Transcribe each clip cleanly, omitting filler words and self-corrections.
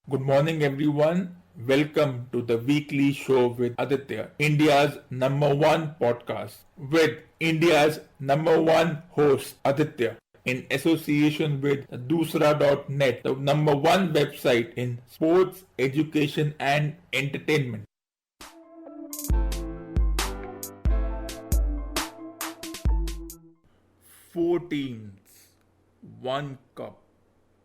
Good morning, everyone. Welcome to the weekly show with Aditya, India's number one podcast, with India's number one host, Aditya, in association with Dusra.net, the number one website in sports, education, and entertainment. 14th, one cup,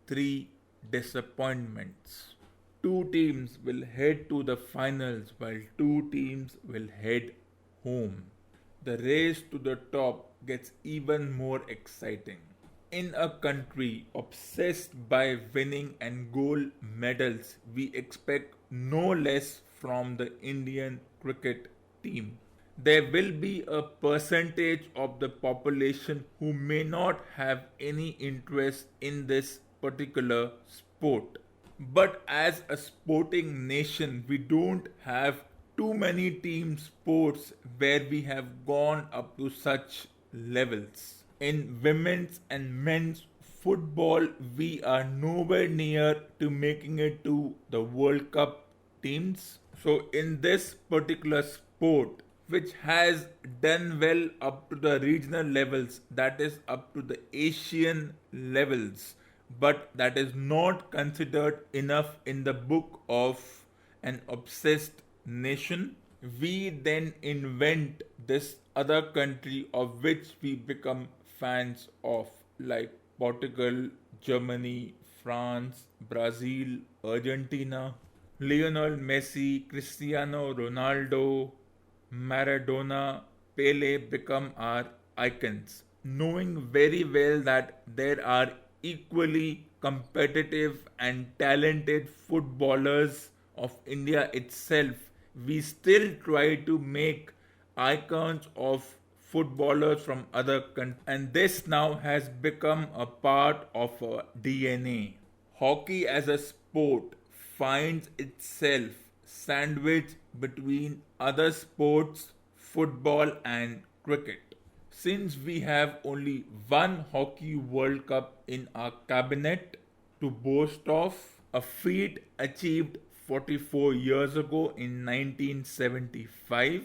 three disappointments. Two teams will head to the finals while two teams will head home. The race to the top gets even more exciting. In a country obsessed by winning and gold medals, we expect no less from the Indian cricket team. There will be a percentage of the population who may not have any interest in this particular sport. But as a sporting nation, we don't have too many team sports where we have gone up to such levels. In women's and men's football, we are nowhere near to making it to the World Cup teams. So, in this particular sport, which has done well up to the regional levels, that is up to the Asian levels, but that is not considered enough in the book of an obsessed nation. We then invent this other country of which we become fans of, like Portugal, Germany, France, Brazil, Argentina. Lionel Messi, Cristiano Ronaldo, Maradona, Pele become our icons, knowing very well that there are equally competitive and talented footballers of India itself. We still try to make icons of footballers from other countries, and this now has become a part of our DNA. Hockey as a sport finds itself sandwiched between other sports, football, and cricket. Since we have only one Hockey World Cup in our cabinet to boast of, a feat achieved 44 years ago in 1975,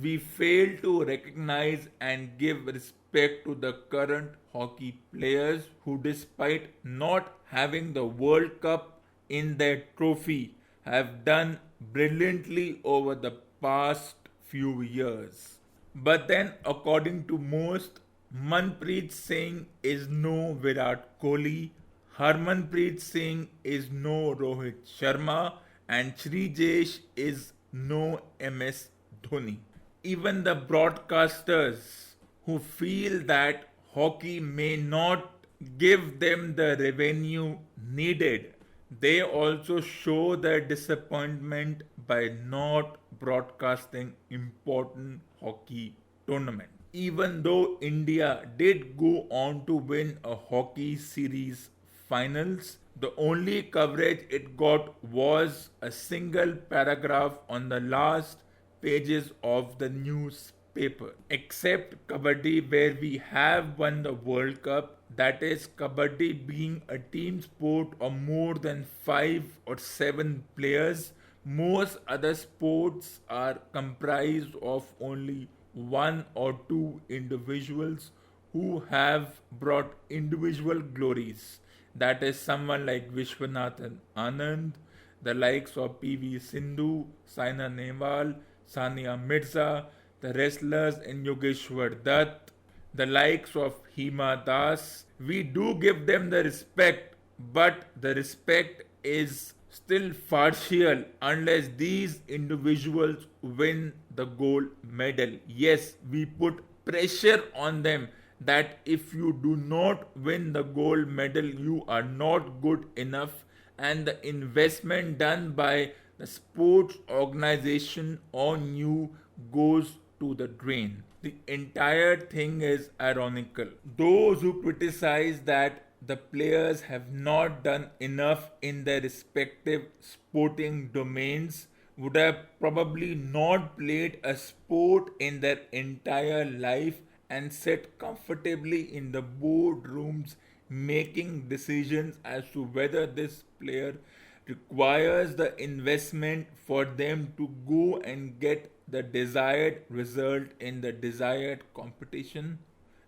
we fail to recognize and give respect to the current hockey players who, despite not having the World Cup in their trophy, have done brilliantly over the past few years. But then, according to most, Manpreet Singh is no Virat Kohli, Harmanpreet Singh is no Rohit Sharma, and Shrijesh is no MS Dhoni. Even the broadcasters who feel that hockey may not give them the revenue needed, they also show their disappointment by not broadcasting important hockey tournament. Even though India did go on to win a hockey series finals, the only coverage it got was a single paragraph on the last pages of the newspaper. Except Kabaddi, where we have won the World Cup, that is, Kabaddi being a team sport of more than 5 or 7 players, most other sports are comprised of only one or two individuals who have brought individual glories. That is someone like Vishwanathan Anand, the likes of PV Sindhu, Saina Nehwal, Sania Mirza, the wrestlers in Yogeshwar Dutt, the likes of Hima Das. We do give them the respect, but the respect is still partial unless these individuals win the gold medal. Yes, we put pressure on them that if you do not win the gold medal, you are not good enough, and the investment done by the sports organization on you goes to the drain. The entire thing is ironical. Those who criticize that the players have not done enough in their respective sporting domains would have probably not played a sport in their entire life and sat comfortably in the boardrooms making decisions as to whether this player requires the investment for them to go and get the desired result in the desired competition.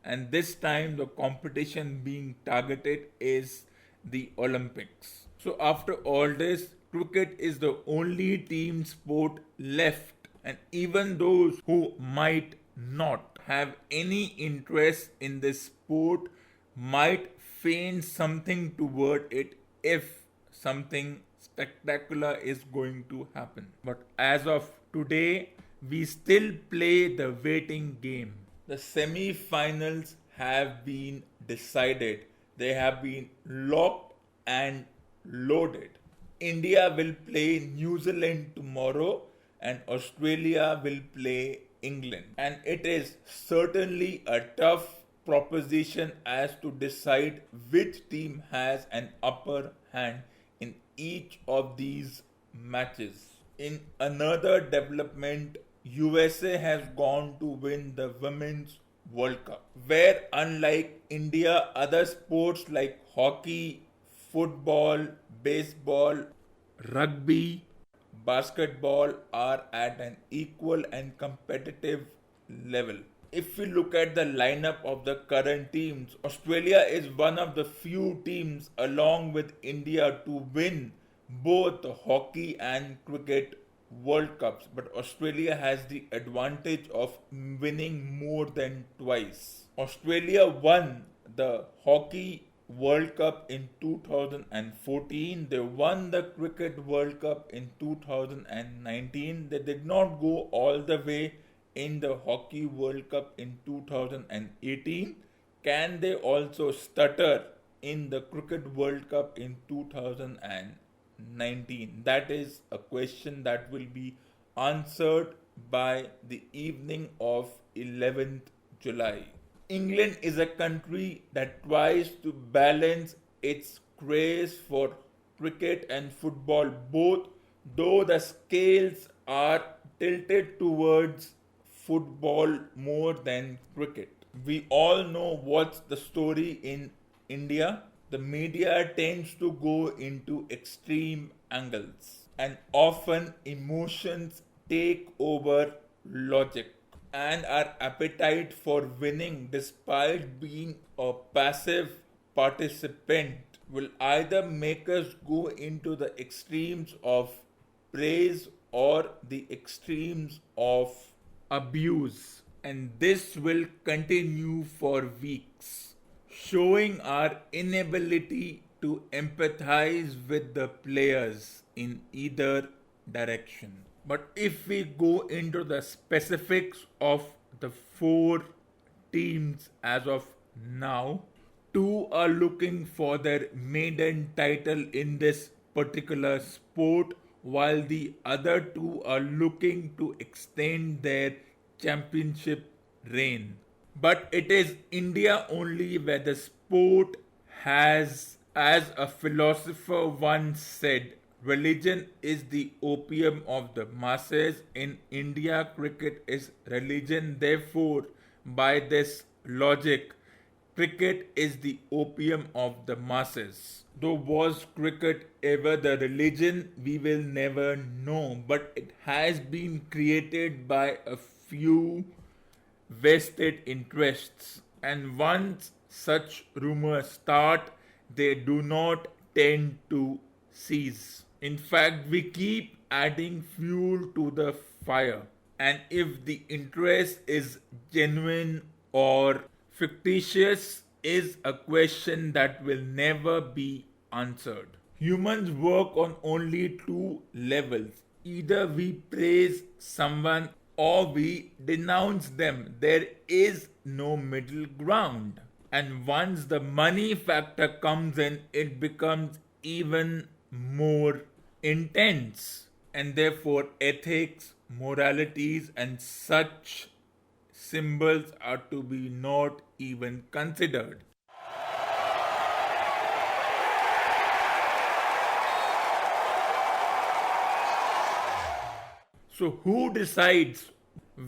And this time, the competition being targeted is the Olympics. So, after all this, cricket is the only team sport left, and even those who might not have any interest in this sport might feign something toward it if something spectacular is going to happen. But as of today, we still play the waiting game. The semi finals have been decided, they have been locked and loaded. India will play New Zealand tomorrow and Australia will play England. And it is certainly a tough proposition as to decide which team has an upper hand in each of these matches. In another development, USA has gone to win the Women's World Cup, where unlike India, other sports like hockey, football, baseball, rugby, basketball are at an equal and competitive level. If we look at the lineup of the current teams, Australia is one of the few teams along with India to win both the hockey and cricket World Cups, but Australia has the advantage of winning more than twice. Australia won the hockey World Cup in 2014. They won the Cricket World Cup in 2019. They did not go all the way in the Hockey World Cup in 2018. Can they also stutter in the Cricket World Cup in 2019? That is a question that will be answered by the evening of 11th July. England is a country that tries to balance its craze for cricket and football both, though the scales are tilted towards football more than cricket. We all know what's the story in India. The media tends to go into extreme angles, and often emotions take over logic, and our appetite for winning, despite being a passive participant, will either make us go into the extremes of praise or the extremes of abuse. And this will continue for weeks, showing our inability to empathize with the players in either direction. But if we go into the specifics of the four teams as of now, two are looking for their maiden title in this particular sport, while the other two are looking to extend their championship reign. But it is India only where the sport has, as a philosopher once said, religion is the opium of the masses. In India, cricket is religion. Therefore, by this logic, cricket is the opium of the masses. Though was cricket ever the religion, we will never know. But it has been created by a few vested interests. And once such rumors start, they do not tend to cease. In fact, we keep adding fuel to the fire. And if the interest is genuine or fictitious is a question that will never be answered. Humans work on only two levels. Either we praise someone or we denounce them. There is no middle ground. And once the money factor comes in, it becomes even more intense. And therefore, ethics, moralities, and such symbols are to be not even considered. So, who decides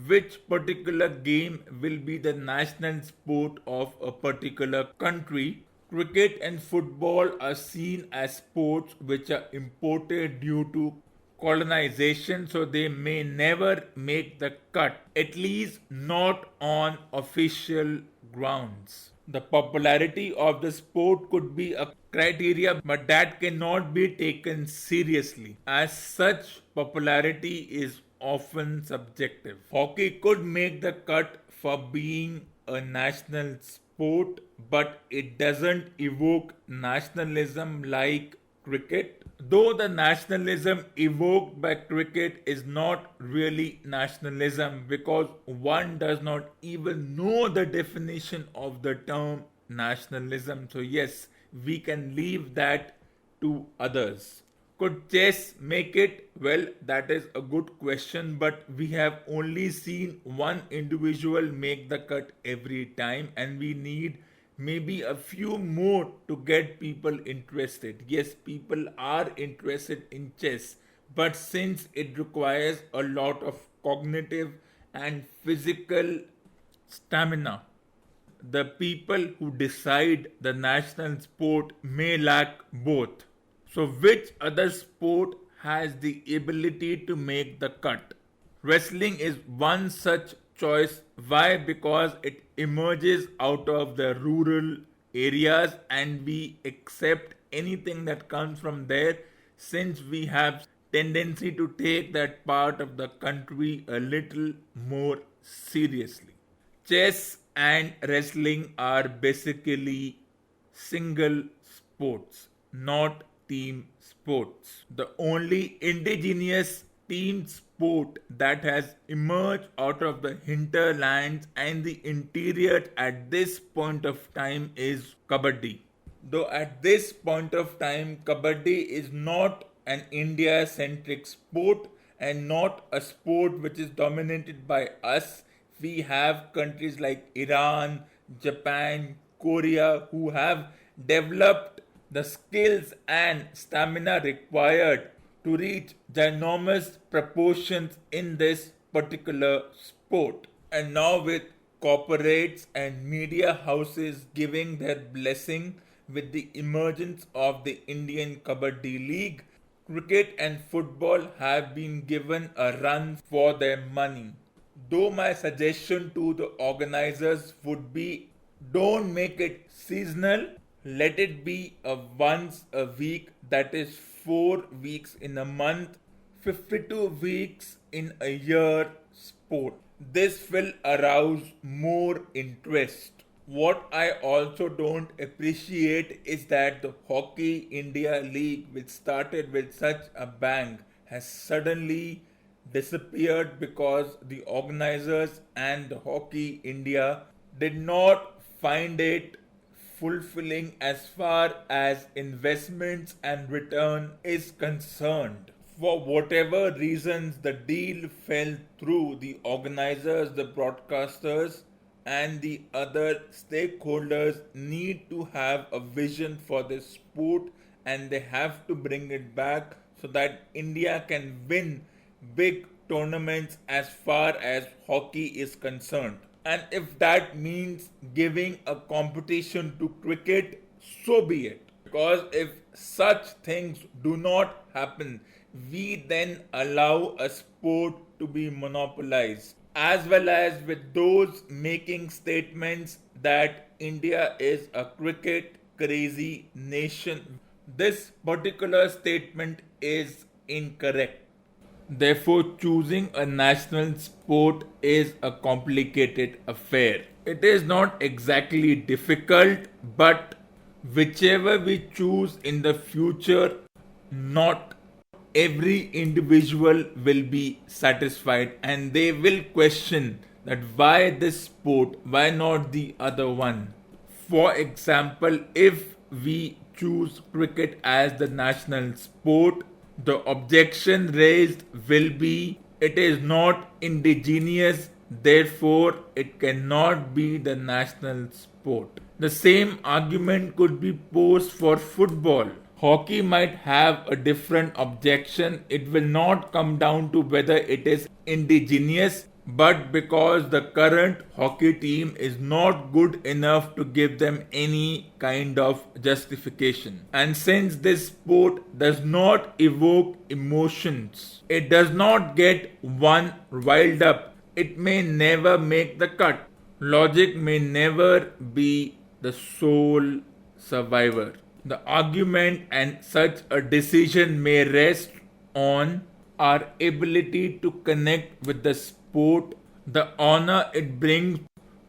which particular game will be the national sport of a particular country? Cricket and football are seen as sports which are imported due to colonization, so they may never make the cut, at least not on official grounds. The popularity of the sport could be a criteria, but that cannot be taken seriously. As such, popularity is often subjective. Hockey could make the cut for being a national sport, but it doesn't evoke nationalism like cricket. Though the nationalism evoked by cricket is not really nationalism because one does not even know the definition of the term nationalism. So, yes, we can leave that to others. Could chess make it? Well, that is a good question, but we have only seen one individual make the cut every time, and we need maybe a few more to get people interested. Yes, people are interested in chess, but since it requires a lot of cognitive and physical stamina, the people who decide the national sport may lack both. So, which other sport has the ability to make the cut? Wrestling is one such choice. Why? Because it emerges out of the rural areas and we accept anything that comes from there since we have tendency to take that part of the country a little more seriously. Chess and wrestling are basically single sports, not team sports. The only indigenous team sport that has emerged out of the hinterlands and the interior at this point of time is Kabaddi. Though at this point of time, Kabaddi is not an India centric sport and not a sport which is dominated by us. We have countries like Iran, Japan, Korea who have developed the skills and stamina required to reach ginormous proportions in this particular sport. And now, with corporates and media houses giving their blessing with the emergence of the Indian Kabaddi League, cricket and football have been given a run for their money. Though my suggestion to the organizers would be don't make it seasonal, let it be a once a week, that is 4 weeks in a month, 52 weeks in a year sport. This will arouse more interest. What I also don't appreciate is that the Hockey India League, which started with such a bang, has suddenly disappeared because the organizers and the Hockey India did not find it fulfilling as far as investments and return is concerned. For whatever reasons the deal fell through, the organizers, the broadcasters, and the other stakeholders need to have a vision for this sport and they have to bring it back so that India can win big tournaments as far as hockey is concerned. And if that means giving a competition to cricket, so be it. Because if such things do not happen, we then allow a sport to be monopolized. As well as with those making statements that India is a cricket crazy nation. This particular statement is incorrect. Therefore, choosing a national sport is a complicated affair. It is not exactly difficult, but whichever we choose in the future, not every individual will be satisfied and they will question that why this sport, why not the other one. For example, if we choose cricket as the national sport, the objection raised will be it is not indigenous, therefore it cannot be the national sport. The same argument could be posed for football. Hockey might have a different objection. It will not come down to whether it is indigenous, but because the current hockey team is not good enough to give them any kind of justification. And since this sport does not evoke emotions, it does not get one riled up, it may never make the cut. Logic may never be the sole survivor. The argument and such a decision may rest on our ability to connect with the sport, the honor it brings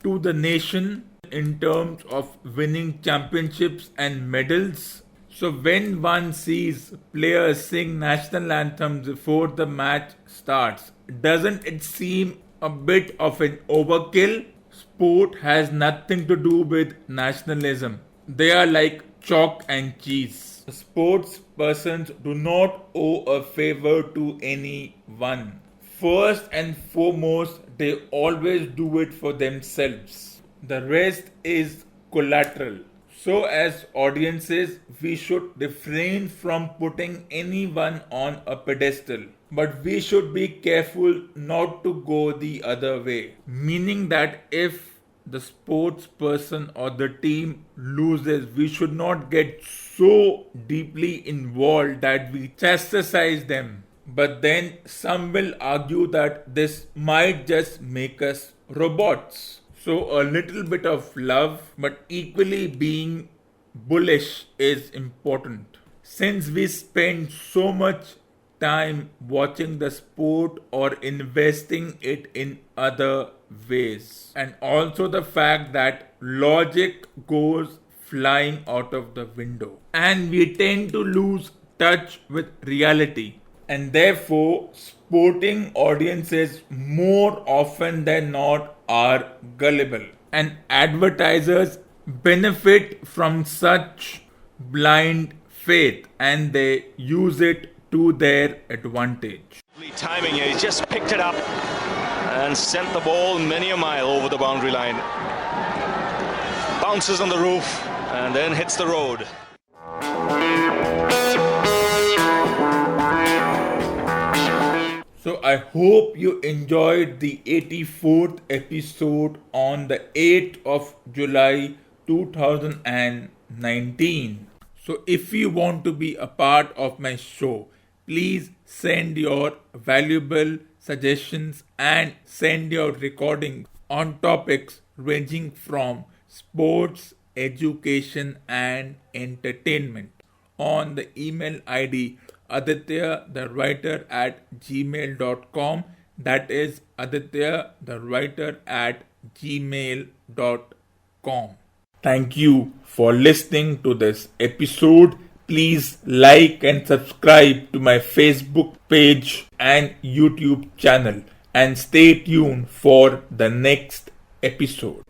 to the nation in terms of winning championships and medals. So when one sees players sing national anthems before the match starts, doesn't it seem a bit of an overkill? Sport has nothing to do with nationalism. They are like chalk and cheese. Sports persons do not owe a favor to anyone. First and foremost, they always do it for themselves. The rest is collateral. So, as audiences, we should refrain from putting anyone on a pedestal. But we should be careful not to go the other way. Meaning that if the sports person or the team loses, we should not get so deeply involved that we chastise them. But then some will argue that this might just make us robots. So a little bit of love, but equally being bullish is important. Since we spend so much time watching the sport or investing it in other ways, and also the fact that logic goes flying out of the window, and we tend to lose touch with reality, and therefore sporting audiences more often than not are gullible, and advertisers benefit from such blind faith and they use it to their advantage. Timing here, he's just picked it up and sent the ball many a mile over the boundary line. Bounces on the roof and then hits the road. So I hope you enjoyed the 84th episode on the 8th of July 2019. So if you want to be a part of my show, please send your valuable suggestions and send your recording on topics ranging from sports, education and entertainment on the email ID Aditya the writer at gmail.com. That is Aditya the writer at gmail.com. Thank you for listening to this episode. Please like and subscribe to my Facebook page and YouTube channel and stay tuned for the next episode.